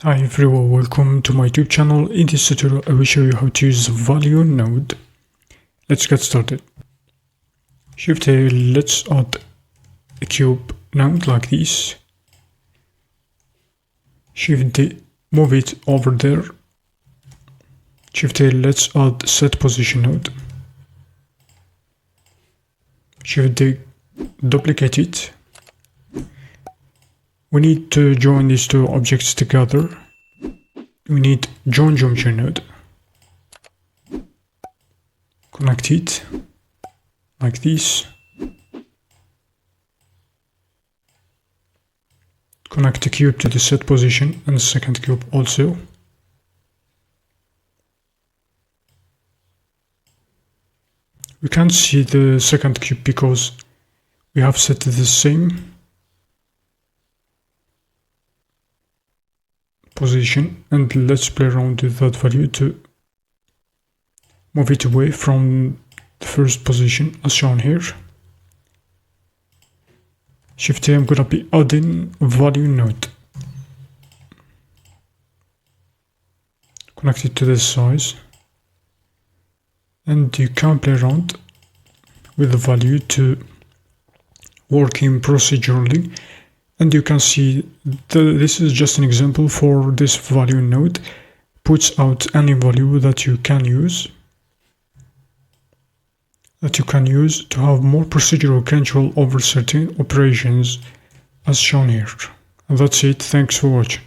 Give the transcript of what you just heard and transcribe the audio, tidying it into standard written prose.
Hi everyone, welcome to my YouTube channel. In this tutorial I will show you how to use the value node. Let's get started. Shift A, let's add a cube node like this. Shift D, move it over there. Shift A, let's add set position node. Shift D, duplicate it. We need to join these two objects together. We need join junction node. Connect it like this. Connect the cube to the set position and the second cube also. We can't see the second cube because we have set the same position, and let's play around with that value to move it away from the first position as shown here. Shift A, I'm gonna be adding value node. Connect it to this size, and you can play around with the value to working procedurally. And you can see this is just an example for this value node. Puts out any value that you can use to have more procedural control over certain operations as shown here. And that's it. Thanks for watching.